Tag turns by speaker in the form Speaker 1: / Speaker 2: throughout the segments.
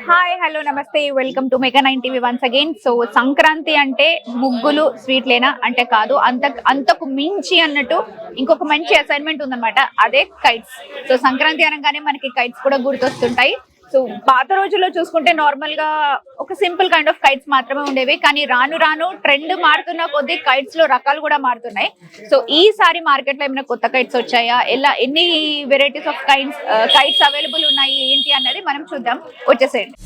Speaker 1: Hi hello నమస్తే welcome to mega 9 TV once again. So Sankranti అంటే ముగ్గులు స్వీట్లేనా అంటే కాదు, అంతకు మించి అన్నట్టు ఇంకొక మంచి అసైన్మెంట్ ఉందన్నమాట, అదే కైట్స్. సో సంక్రాంతి అనగానే మనకి కైట్స్ కూడా గుర్తొస్తుంటాయి. సో పాత రోజుల్లో చూసుకుంటే నార్మల్ గా ఒక సింపుల్ కైండ్ ఆఫ్ కైట్స్ మాత్రమే ఉండేవి, కానీ రాను రాను ట్రెండ్ మారుతున్న కొద్దీ కైట్స్ లో రకాలు కూడా మారుతున్నాయి. సో ఈసారి మార్కెట్ లో ఏమైనా కొత్త కైట్స్ వచ్చాయా, ఎన్ని వెరైటీస్ ఆఫ్ కైట్స్ అవైలబుల్ ఉన్నాయి ఏంటి అన్నది మనం చూద్దాం, వచ్చేసేయండి.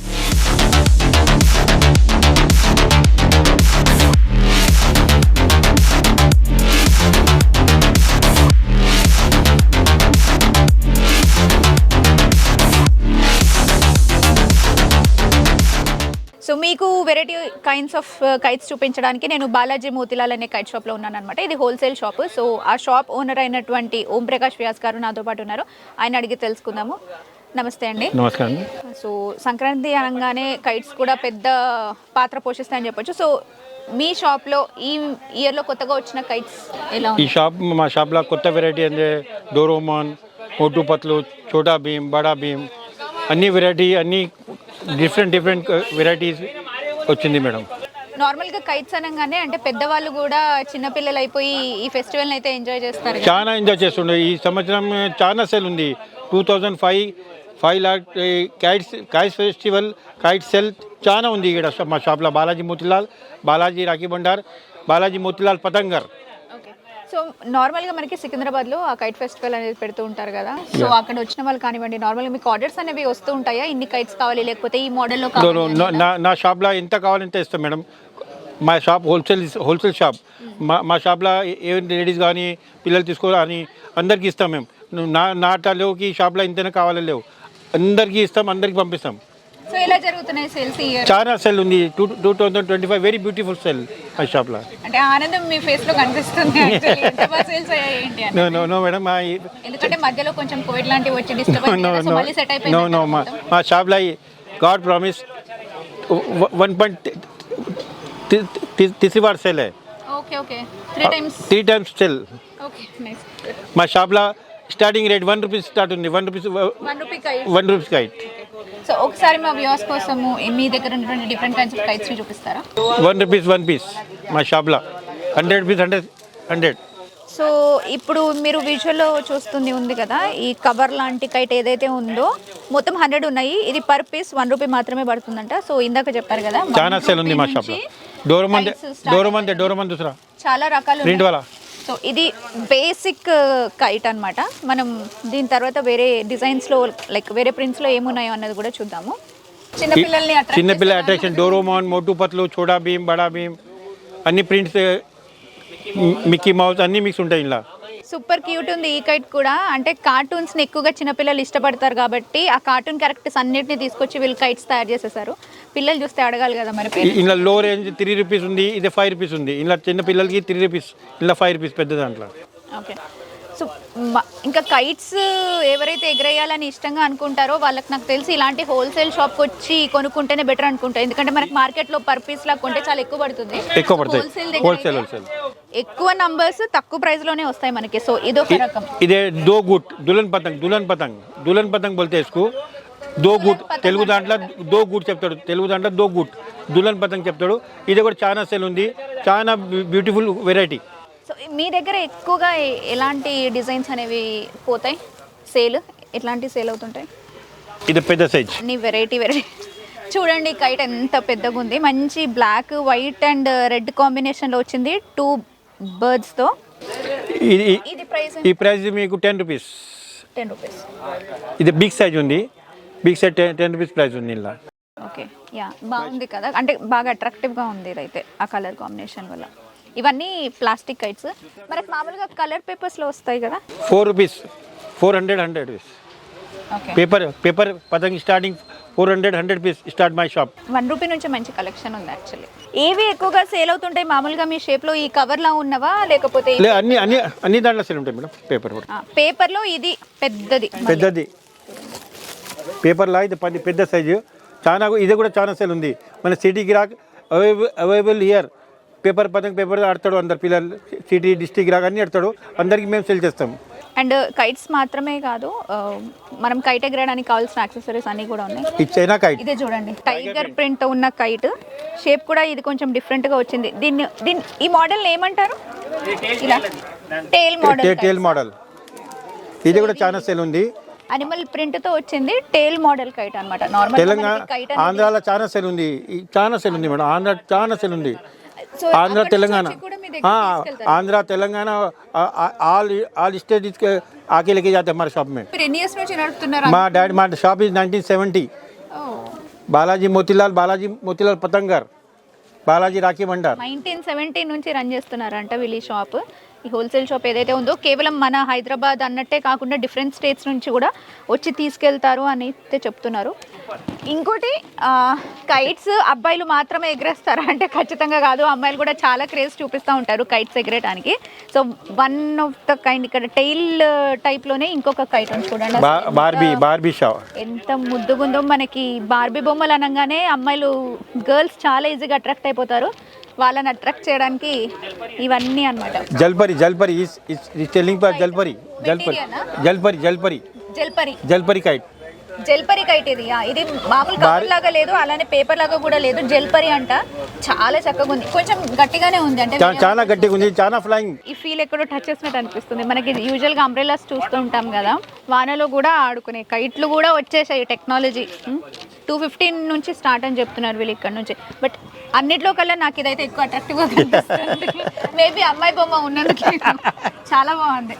Speaker 1: సో మీకు వెరైటీ కైండ్స్ ఆఫ్ కైట్స్ చూపించడానికి నేను బాలాజీ మోతిలాల్ అనే కైట్ షాప్లో ఉన్నాను అనమాట. ఇది హోల్సేల్ షాప్. సో ఆ షాప్ ఓనర్ అయినటువంటి ఓం ప్రకాష్ వ్యాస్ గారు నాతో పాటు ఉన్నారు, ఆయన అడిగి తెలుసుకుందాము. నమస్తే అండి.
Speaker 2: నమస్కారం.
Speaker 1: సో సంక్రాంతి అనగానే కైట్స్ కూడా పెద్ద పాత్ర పోషిస్తాయని చెప్పొచ్చు. సో మీ షాప్లో ఈ ఇయర్లో కొత్తగా వచ్చిన కైట్స్ ఎలా
Speaker 2: ఈ మా షాప్లో కొత్త వెరైటీ అంటే డోరోమాన్, మోటు పత్లు, చోటా భీమ్, బడా భీమ్, అన్ని వెరైటీ అన్ని డిఫరెంట్ వెరైటీస్ వచ్చింది మేడం.
Speaker 1: నార్మల్గా కైట్స్ అనగానే అంటే పెద్దవాళ్ళు కూడా చిన్నపిల్లలు అయిపోయి ఈ ఫెస్టివల్ అయితే ఎంజాయ్ చేస్తారు,
Speaker 2: చాలా ఎంజాయ్ చేస్తుండే. ఈ సంవత్సరం చాలా సెల్ ఉంది. 2005 lakh kites festival kite sale చాలా ఉంది ఇక్కడ మా షాప్లో. బాలాజీ మోతిలాల్, బాలాజీ రాఖీ బండార్, బాలాజీ మోతిలాల్ పతంగర్.
Speaker 1: సో నార్మల్గా మనకి సికింద్రాబాద్లో ఆ కైట్ ఫెస్టివల్ అనేది పెడుతూ ఉంటారు కదా, సో అక్కడ వచ్చిన వాళ్ళు కానివ్వండి, నార్మల్గా మీకు ఆర్డర్స్ అనేవి వస్తూ ఉంటాయా, ఇన్ని కైట్స్ కావాలి లేకపోతే ఈ మోడల్లో కావాలి?
Speaker 2: నా షాప్లో ఎంత కావాలంటే ఇస్తాం మేడం. మా షాప్ హోల్సేల్ షాప్. మా షాప్లో ఏ లేడీస్ కానీ పిల్లలు తీసుకోవాలని అందరికీ ఇస్తాం మేము. నాటలోకి షాప్లో ఇంతనే కావాలి లేవు, అందరికీ ఇస్తాం, అందరికీ పంపిస్తాం.
Speaker 1: సో ఎలా జరుగుతున్నాయి సేల్స్?
Speaker 2: చాలా సెల్ ఉంది. 2025 వెరీ బ్యూటిఫుల్ సెల్ ఆ షాప్లో.
Speaker 1: అంటే ఆనందం మీ ఫేస్ లో కనిపిస్తుంది.
Speaker 2: నో మేడం,
Speaker 1: ఎందుకంటే మధ్యలో కొంచెం కోవిడ్ లాంటివి వచ్చి డిస్టర్బెన్స్ మళ్ళీ సెట్ అయిపోయింది.
Speaker 2: మా షాప్లో గాడ్ ప్రామిస్ 1.3 बार सेल है.
Speaker 1: Okay okay
Speaker 2: 3 times sale.
Speaker 1: Okay nice.
Speaker 2: మా షాప్లో స్టార్టింగ్ రేట్ 1 రూపీస్ స్టార్ట్ ఉంది. 1 రూపీస్ కైట్.
Speaker 1: సో ఒకసారి మా వ్యూవర్స్ కోసము మీ దగ్గర ఉన్నటువంటి డిఫరెంట్ కైండ్స్ ఆఫ్ కైట్స్ చూపిస్తారా?
Speaker 2: 1 రూపీస్ 1 పీస్ మా షాప్లో. 100 రూపీస్ 100.
Speaker 1: సో ఇప్పుడు మీరు విజువల్లో చూస్తుంది ఉంది కదా, ఈ కవర్ లాంటి కైట్ ఏదైతే ఉందో మొత్తం 100 ఉన్నాయి. ఇది పర్ పీస్ 1 రూపీ మాత్రమే పడుతుందంట. సో ఇందాక చెప్పారు కదా,
Speaker 2: చాలా సేల్ ఉంది మా షాప్లో. డోరమన్ దూసరా
Speaker 1: చాలా రకాలు
Speaker 2: ప్రింట్ వాలా.
Speaker 1: సో ఇది బేసిక్ కైట్ అన్నమాట. మనం దీని తర్వాత వేరే డిజైన్స్లో లైక్ వేరే ప్రింట్స్లో ఏమున్నాయో అన్నది కూడా చూద్దాము.
Speaker 2: చిన్నపిల్ల అట్రాక్షన్ డోరోమాన్, మోటు పత్లు, చోడా భీమ్, బడా భీమ్, అన్ని ప్రింట్స్, మిక్కీ మౌస్ అన్ని మిక్స్ ఉంటాయి ఇలా.
Speaker 1: సూపర్ క్యూట్ ఉంది ఈ కైట్ కూడా. అంటే కార్టూన్స్ని ఎక్కువగా చిన్నపిల్లలు ఇష్టపడతారు కాబట్టి ఆ కార్టూన్ క్యారెక్టర్స్ అన్నిటిని తీసుకొచ్చి వీళ్ళు కైట్స్ తయారు చేసేసారు. పిల్లలు చూస్తే అడగాలి కదా మరి.
Speaker 2: ఇలా లో రేంజ్ 3 రూపీస్ ఉంది, ఇది 5 రూపీస్ ఉంది. ఇలా చిన్న పిల్లలకి 3 రూపీస్, ఇలా 5 రూపీస్ పెద్ద దాంట్లో.
Speaker 1: ఓకే. సో ఇంకా కైట్స్ ఎవరైతే ఎగరేయాలని ఇష్టంగా అనుకుంటారో వాళ్ళకి నాకు తెలిసి ఇలాంటి హోల్సేల్ షాప్కి వచ్చి కొనుక్కుంటేనే బెటర్ అనుకుంటా. ఎందుకంటే మనకి మార్కెట్లో పర్ పీస్ లా కొంటే చాలా ఎక్కువ పడుతుంది. హోల్సేల్ ఎక్కువ నంబర్స్ తక్కువ ప్రైస్ లోనే వస్తాయి మనకి. సో ఇదొక రకం.
Speaker 2: ఇదే దో గుట్ దుల్హన్ పతంగ్ బోల్తే ఇస్కు. దో గుట్ తెలుగు దాంట్లో దో గుట్ చెప్తాడు, తెలుగు దాంట్లో దో గుట్ దుల్హన్ పతంగ్ చెప్తాడు. ఇది కూడా చాలా సేల్ ఉంది, చాలా బ్యూటిఫుల్ వెరైటీ.
Speaker 1: సో మీ దగ్గర ఎక్కువగా ఎలాంటి డిజైన్స్ అనేవి పోతాయి సేల్? ఎట్లాంటి సేల్ అవుతుంటాయి?
Speaker 2: ఇది పెద్ద సైజ్
Speaker 1: అన్ని వెరైటీ చూడండి. కైట్ ఎంత పెద్దగా ఉంది, మంచి బ్లాక్, వైట్ అండ్ రెడ్ కాంబినేషన్లో వచ్చింది 2 బర్డ్స్తో.
Speaker 2: ఈ ప్రైస్ మీకు 10 రూపీస్. ఇది బిగ్ సైజ్ ఉంది, బిగ్ సైజ్ 10 రూపీస్ ప్రైస్ ఉంది ఇలా.
Speaker 1: ఓకే యా, బాగుంది కదా, అంటే బాగా అట్రాక్టివ్గా ఉంది ఇదైతే ఆ కలర్ కాంబినేషన్ వల్ల. ఇవన్నీ ప్లాస్టిక్ కైట్స్. మనకి మామూలుగా కలర్ పేపర్స్లో వస్తాయి కదా.
Speaker 2: 4 రూపీస్ 400 రూపీస్. పేపర్ పతంగ్ starting 400 piece start my shop.
Speaker 1: 1 rupee నుంచి మంచి కలెక్షన్ ఉంది యాక్చువల్లీ. ఏవి ఎక్కువగా సేల్ అవుతుంటాయి మామూలుగా మీ షేప్లో? ఈ కవర్లా ఉన్నవా లేకపోతే
Speaker 2: అన్ని దాంట్లో సేల్ ఉంటాయి మేడం.
Speaker 1: పేపర్లో ఇది పెద్దది
Speaker 2: పేపర్లా ఇది పెద్ద సైజు. చాలా ఇది కూడా చాలా సేల్ ఉంది. మన సిటీ గిరాక్ అవైలబుల్ హియర్. పేపర్ పతంగ్ పేపర్ ఆడతాడు అందరు పిల్లలు, సిటీ డిస్ట్రిక్ట్ గిరాక్ అన్ని ఆడతాడు, అందరికి మేము సేల్ చేస్తాం.
Speaker 1: అండ్ కైట్స్ మాత్రమే కాదు, మనం కైట్ ఎగరడానికి కావాల్సిన యాక్సెసరీస్ అన్నీ కూడా ఉన్నాయి.
Speaker 2: ఇది చైనా కైట్.
Speaker 1: ఇదే చూడండి, టైగర్ ప్రింట్ ఉన్న కైట్. షేప్ కూడా ఇది కొంచెం డిఫరెంట్గా వచ్చింది. దీన్ని ఈ మోడల్ ఏమంటారు? ఇలా టేల్
Speaker 2: మోడల్. ఇది కూడా చాలా సేల్ ఉంది.
Speaker 1: అనిమల్ ప్రింట్ తో వచ్చింది టేల్ మోడల్ కైట్ అన్నమాట. నార్మల్
Speaker 2: తెలంగాణ ఆంధ్రాలో చాలా సేల్ ఉంది. చాలా సేల్ ఉంది మేడం. ఆంధ్ర చాలా సేల్ ఉంది. ఆంధ్ర తెలంగాణ आंध्र तेलंगाना ऑल स्टेट आके लेके जाते हैं हमारे शॉप में. माँ डैड माँ शॉप इज 1970. బాలాజీ మోతీలాల్ పతంగర్, బాలాజీ రాఖీ బండార్.
Speaker 1: 1970 నుంచి రన్ చేస్తున్నారంట వీళ్ళు ఈ షాప్. ఈ హోల్సేల్ షాప్ ఏదైతే ఉందో కేవలం మన హైదరాబాద్ అన్నట్టే కాకుండా డిఫరెంట్ స్టేట్స్ నుంచి కూడా వచ్చి తీసుకెళ్తారు అని అయితే చెప్తున్నారు. ఇంకోటి కైట్స్ అబ్బాయిలు మాత్రమే ఎగరేస్తారా అంటే ఖచ్చితంగా కాదు, అమ్మాయిలు కూడా చాలా క్రేజ్ చూపిస్తూ ఉంటారు కైట్స్ ఎగరేయడానికి. So one of the kind ఇక్కడ టైల్ టైప్లోనే ఇంకొక కైట్ ఉంది చూడండి.
Speaker 2: బార్బీ షో
Speaker 1: ఎంత ముద్దుగుందో. మనకి బార్బీ బొమ్మలు అనగానే అమ్మాయిలు గర్ల్స్ చాలా ఈజీగా అట్రాక్ట్ అయిపోతారు. వాళ్ళని అట్రాక్ట్ చేయడానికి ఇవన్నీ అన్నమాట.
Speaker 2: జల్పరి కైట్.
Speaker 1: జల్పరి కైట్ ఇది మామూలు కవర్ లాగా లేదు, అలానే పేపర్ లాగా కూడా లేదు. జల్పరి అంట. చాలా చక్కగా ఉంది. కొంచెం గట్టిగానే ఉంది, అంటే
Speaker 2: చాలా గట్టిగా ఉంది, చాలా ఫ్లైయింగ్.
Speaker 1: ఈ ఫీల్ ఎక్కడో టచ్ చేసినట్టు అనిపిస్తుంది. మనకి యూజువల్ గా అంబ్రెలాస్ చూస్తూ ఉంటాం కదా, వానలో కూడా ఆడుకునే కైట్లు కూడా వచ్చేసాయి. టెక్నాలజీ 215 నుంచి స్టార్ట్ అని చెప్తున్నారు వీళ్ళు ఇక్కడ నుంచి. బట్ అన్నిట్లో కల్లా నాకు ఇదైతే ఎక్కువ అట్రాక్టివ్గా కనిపిస్తుంది. మేబీ అమ్మాయి బొమ్మ ఉన్నందుకు చాలా బాగుంది.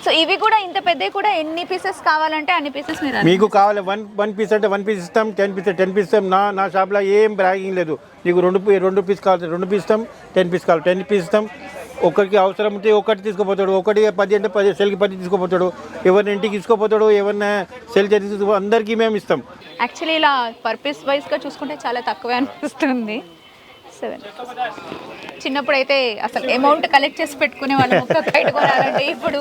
Speaker 1: సో ఇవి కూడా ఇంత పెద్దవి కూడా ఎన్ని పీసెస్ కావాలంటే అన్ని పీసెస్
Speaker 2: మీకు కావాలి. వన్ పీస్ అంటే 1 పీస్ ఇస్తాం, 10 పీస్ ఇస్తాం. నా షాప్లో ఏం బ్రాగింగ్ లేదు. నీకు రెండు పీస్ కావాలి 2 పీస్ ఇస్తాం, 10 పీస్ కావాలి 10 పీస్ ఇస్తాం. ఒకరికి అవసరం ఉంటే ఒకటి తీసుకుపోతాడు, ఒకటి 10 అంటే 10 సెల్కి 10 తీసుకుపోతాడు. ఎవరిని ఇంటికి తీసుకుపోతాడు, ఎవరిని సెల్ చేసి తీసుకుపో, అందరికీ మేము ఇస్తాం.
Speaker 1: యాక్చువల్లీ ఇలా పర్ పీస్ వైజ్గా చూసుకుంటే చాలా తక్కువే అనిపిస్తుంది. 7 చిన్నప్పుడు అయితే అసలు అమౌంట్ కలెక్ట్ చేసి పెట్టుకునే వాళ్ళం ఒక్క కైట్ కొనాలంటే. ఇప్పుడు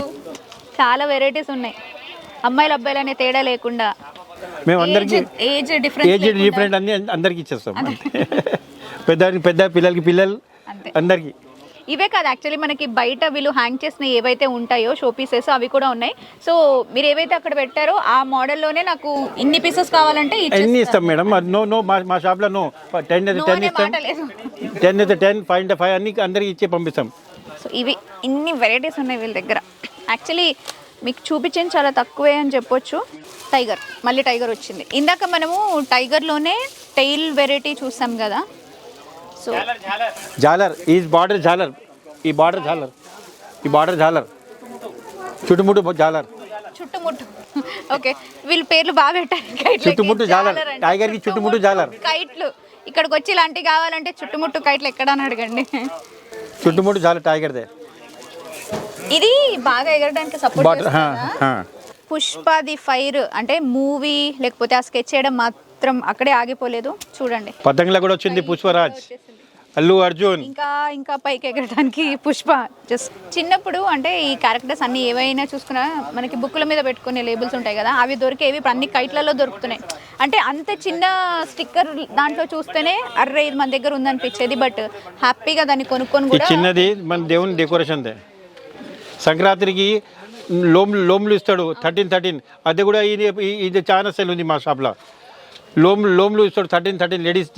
Speaker 1: చాలా వెరైటీస్ ఉన్నాయి. అమ్మాయిలు అబ్బాయిలు అనే తేడా లేకుండా
Speaker 2: మేము అందరికీ
Speaker 1: ఏజ్ డిఫరెంట్
Speaker 2: అన్ని అందరికీ ఇచ్చేస్తాం. పెద్ద పిల్లలకి అందరికీ.
Speaker 1: ఇవే కాదు, యాక్చువల్లీ మనకి బయట వీళ్ళు హ్యాంగ్ చేసిన ఏవైతే ఉంటాయో షో పీసెస్ అవి కూడా ఉన్నాయి. సో మీరు ఏవైతే అక్కడ పెట్టారో ఆ మోడల్లోనే నాకు ఇన్ని పీసెస్ కావాలంటే
Speaker 2: ఇన్ని ఇస్తాం మేడం. నో మా షాప్లో నో 10 ఇస్తాం, 10 అయితే 10, 5 అంటే 5 అన్ని అందరికి ఇచ్చి పంపిస్తాం.
Speaker 1: సో ఇవి ఇన్ని వెరైటీస్ ఉన్నాయి వీళ్ళ దగ్గర. యాక్చువల్లీ మీకు చూపించింది చాలా తక్కువే అని చెప్పొచ్చు. మళ్ళీ టైగర్ వచ్చింది. ఇందాక మనము టైగర్లోనే టైల్ వెరైటీ చూసాం కదా. సో
Speaker 2: జాలర్ ఈజ్ బార్డర్ జాలర్. ఈ బార్డర్ జాలర్ చుట్టుముట్టు జాలర్.
Speaker 1: ఓకే, వీళ్ళు పేర్లు బాగా పెట్టారు.
Speaker 2: చుట్టుముట్టు జాలర్, టైగర్ కి చుట్టుముట్టు జాలర్.
Speaker 1: కైట్లు ఇక్కడికి వచ్చి ఇలాంటివి కావాలంటే చుట్టుముట్టు కైట్లు ఎక్కడ అని అడగండి.
Speaker 2: చుట్టుముట్టు జాలర్ టైగర్ దే.
Speaker 1: ఇది బాగా ఎగరడానికి సపోర్ట్ చేస్తుందా? పుష్ప ది ఫైర్ అంటే మూవీ లేకపోతే ఆ స్కెచ్ చేయడం మాత్రం అక్కడే ఆగిపోలేదు. చూడండి
Speaker 2: పతంగుల కూడా వచ్చింది. పుష్పరాజ్, అల్లు అర్జున్,
Speaker 1: ఇంకా పైకి ఎగరడానికి పుష్ప. జస్ట్ చిన్నప్పుడు అంటే ఈ క్యారెక్టర్స్ అన్ని ఏవైనా చూసుకున్నా మనకి బుక్కుల మీద పెట్టుకునే లేబుల్స్ ఉంటాయి కదా, అవి దొరికేవి ఇప్పుడు అన్ని కైట్లలో దొరుకుతున్నాయి. అంటే అంత చిన్న స్టిక్కర్ దాంట్లో చూస్తేనే అర్రే ఇది మన దగ్గర ఉందనిపించేది. బట్ హ్యాపీగా దాన్ని కొనుక్కొని కూడా.
Speaker 2: చిన్నది మన దేవుని డెకరేషన్ దే. సంక్రాంతికి లోమ్లు ఇస్తాడు 13. అది కూడా ఇది చాలా సెల్ ఉంది మా షాప్లో. లోమ్లు ఇస్తాడు 13 లేడీస్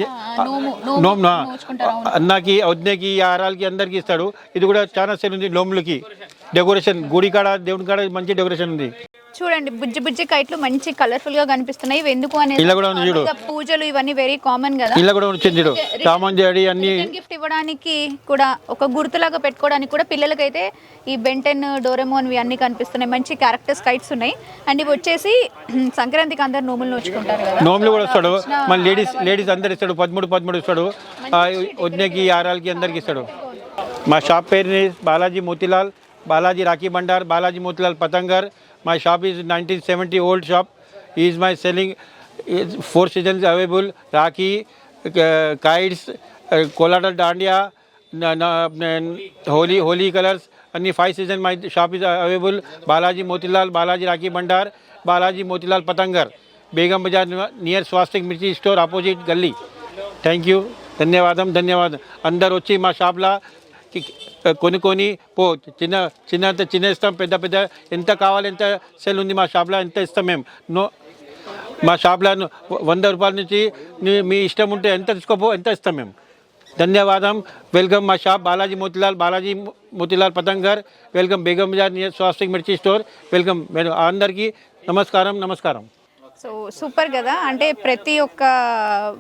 Speaker 2: నోమ్ అన్నకి వదినకి ఆరాలకి అందరికి ఇస్తాడు. ఇది కూడా చాలా సెల్ ఉంది. లోమ్లకి డెకరేషన్ గుడి కాడ దేవుడి కాడ మంచి డెకరేషన్ ఉంది.
Speaker 1: చూడండి బుజ్జి కైట్లు మంచి కలర్ఫుల్ గా కనిపిస్తున్నాయి. ఎందుకు అనేది పూజలు ఇవన్నీ వెరీ కామన్ కదా.
Speaker 2: ఇలా కూడా వచ్చింది అన్ని
Speaker 1: గిఫ్ట్ ఇవ్వడానికి కూడా ఒక గుర్తులాగా పెట్టుకోవడానికి కూడా పిల్లలకైతే ఈ బెంటెన్ డోరెమోన్ అన్ని కనిపిస్తున్నాయి. మంచి క్యారెక్టర్స్ కైట్స్ ఉన్నాయి. అండ్ ఇవి వచ్చేసి సంక్రాంతికి అందరు నోములు నోచుకుంటారు కదా.
Speaker 2: నోములు కూడా వస్తాడు. మన లేడీస్ అందరు ఇస్తాడు. 13 ఇస్తాడు. వదినకి ఆరాలకి అందరికి ఇస్తాడు. మా షాప్ పేరు Balaji Rakhi Bhandar, Balaji Motilal పతంగర్. My shop is 1970 old shop. Is my selling 4 seasons available. Rakhi, kites, Kolada Dandiya, Holi colors. Only 5 seasons my shop is available. Balaji Motilal, Balaji Rakhi Bandar, Balaji Motilal Patangar. Begum Bazaar near Swastik Mirchi store opposite Gully. Thank you. ధన్యవాదం. అందరు వచ్చి మా షాప్లో కొని చిన్న ఇస్తాం, పెద్ద ఎంత కావాలి ఎంత సెల్ ఉంది మా షాప్లో ఎంత ఇస్తాం మేము. మా షాప్లో 100 రూపాయల నుంచి మీ ఇష్టం ఉంటే ఎంత తీసుకోపో ఎంత ఇస్తాం మేము. ధన్యవాదం. వెల్కమ్ మా shop Balaji Motilal Patangar. Welcome Begum Bazar near Swastik Mirchi store. Welcome madam అందరికీ నమస్కారం.
Speaker 1: సో సూపర్ కదా, అంటే ప్రతి ఒక్క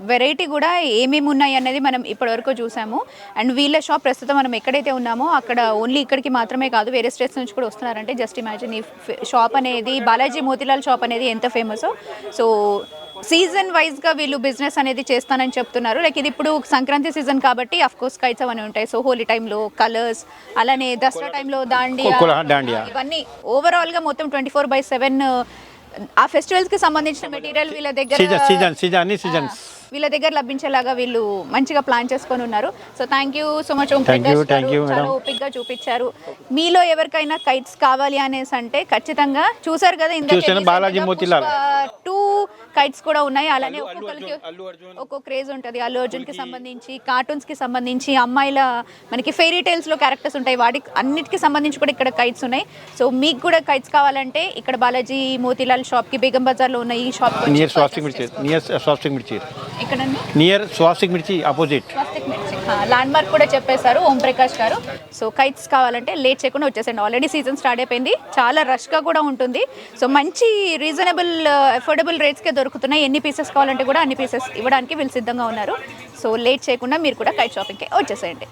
Speaker 1: వెరైటీ కూడా ఏమేమి ఉన్నాయి అనేది మనం ఇప్పటివరకు చూసాము. అండ్ వీళ్ళ షాప్ ప్రస్తుతం మనం ఎక్కడైతే ఉన్నామో అక్కడ ఓన్లీ ఇక్కడికి మాత్రమే కాదు, వేరే స్టేట్స్ నుంచి కూడా వస్తున్నారంటే జస్ట్ ఇమాజిన్ ఈ షాప్ అనేది, బాలాజీ మోతీలాల్ షాప్ అనేది ఎంత ఫేమస్. సో సీజన్ వైజ్గా వీళ్ళు బిజినెస్ అనేది చేస్తానని చెప్తున్నారు. లైక్ ఇది ఇప్పుడు సంక్రాంతి సీజన్ కాబట్టి అఫ్ కోర్స్ కైట్స్ అవన్నీ ఉంటాయి. సో హోలీ టైంలో కలర్స్, అలానే దసరా టైంలో దాండియా, ఇవన్నీ ఓవరాల్గా మొత్తం 24/7 ఆ ఫెస్టివల్స్ కి సంబంధించిన మెటీరియల్ వీళ్ళ దగ్గర వీళ్ళ దగ్గర లభించేలాగా వీళ్ళు మంచిగా ప్లాన్ చేసుకొని ఉన్నారు. So thank you so much చాలా ఓపిక్గా చూపించారు. మీలో ఎవరికైనా కైట్స్ కావాలి అనేసి అంటే ఖచ్చితంగా చూసారు కదా
Speaker 2: బాలాజీ మోతీలాల్
Speaker 1: 2 కైట్స్ కూడా ఉన్నాయి. అలానే ఒక్కొక్కరికి ఒక్కొక్క క్రేజ్ ఉంటుంది. అల్లు అర్జున్ కి సంబంధించి, కార్టూన్స్ కి సంబంధించి, అమ్మాయిల మనకి ఫెయిరీ టైల్స్ లో క్యారెక్టర్స్ ఉంటాయి, వాటికి అన్నిటికీ సంబంధించి కూడా ఇక్కడ కైట్స్ ఉన్నాయి. సో మీకు కూడా కైట్స్ కావాలంటే ఇక్కడ బాలాజీ మోతీలాల్ షాప్ కి బేగం బజార్ లో ఉన్న ఈ షాప్
Speaker 2: నియర్ స్వాస్తిక్ మిర్చి
Speaker 1: ఎక్కడండి?
Speaker 2: నియర్ స్వాస్తిక్ మిర్చి ఆపోజిట్.
Speaker 1: ల్యాండ్ మార్క్ కూడా చెప్పేశారు ఓం ప్రకాష్ గారు. సో కైట్స్ కావాలంటే లేట్ చేయకుండా వచ్చేసండి. ఆల్రెడీ సీజన్ స్టార్ట్ అయిపోయింది, చాలా రష్గా కూడా ఉంటుంది. సో మంచి రీజనబుల్ అఫోర్డబుల్ రేట్స్కే దొరుకుతున్నాయి. ఎన్ని పీసెస్ కావాలంటే కూడా అన్ని పీసెస్ ఇవ్వడానికి వీళ్ళు సిద్ధంగా ఉన్నారు. సో లేట్ చేయకుండా మీరు కూడా కైట్ షాపింగ్కి వచ్చేసేయండి.